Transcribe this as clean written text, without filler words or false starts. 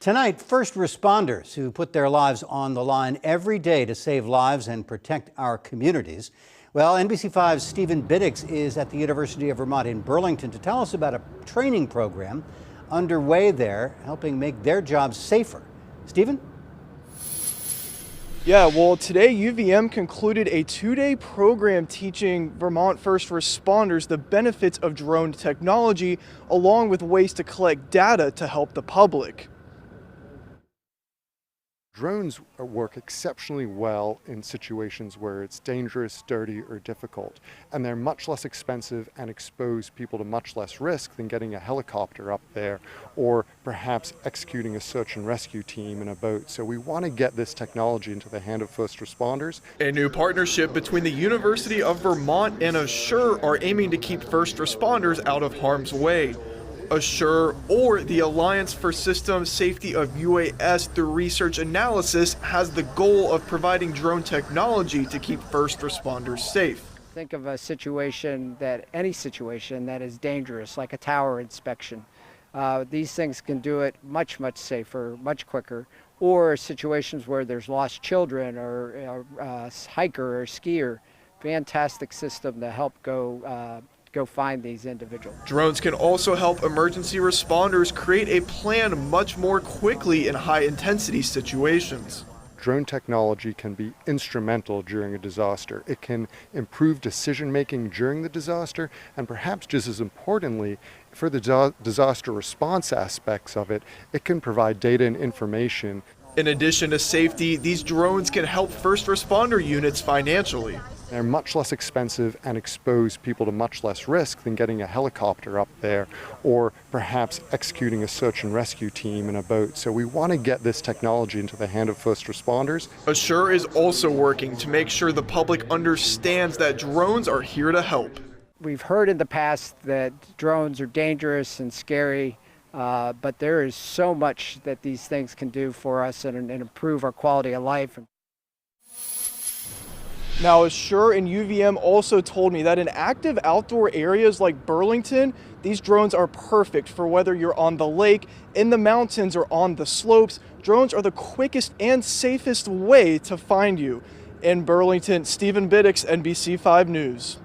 Tonight, first responders who put their lives on the line every day to save lives and protect our communities. Well, NBC5's Stephen Biddix is at the University of Vermont in Burlington to tell us about a training program underway there, helping make their jobs safer. Stephen? Yeah, well, today UVM concluded a two-day program teaching Vermont first responders the benefits of drone technology, along with ways to collect data to help the public. Drones work exceptionally well in situations where it's dangerous, dirty, or difficult, and they're much less expensive and expose people to much less risk than getting a helicopter up there or perhaps executing a search and rescue team in a boat. So we want to get this technology into the hand of first responders. A new partnership between the University of Vermont and Assure are aiming to keep first responders out of harm's way. Assure, or the Alliance for System Safety of UAS through Research Analysis, has the goal of providing drone technology to keep first responders safe. Think of a situation any situation that is dangerous, like a tower inspection. These things can do it much safer, much quicker. Or situations where there's lost children or a hiker or skier. Fantastic system to help go find these individuals. Drones can also help emergency responders create a plan much more quickly in high-intensity situations. Drone technology can be instrumental during a disaster. It can improve decision-making during the disaster, and perhaps just as importantly, for the disaster response aspects of it, it can provide data and information. In addition to safety, these drones can help first responder units financially. They're much less expensive and expose people to much less risk than getting a helicopter up there or perhaps executing a search and rescue team in a boat. So we want to get this technology into the hand of first responders. Assure is also working to make sure the public understands that drones are here to help. We've heard in the past that drones are dangerous and scary, but there is so much that these things can do for us and improve our quality of life. Now, Assure and UVM also told me that in active outdoor areas like Burlington, these drones are perfect for whether you're on the lake, in the mountains, or on the slopes. Drones are the quickest and safest way to find you. In Burlington, Stephen Biddix, NBC5 News.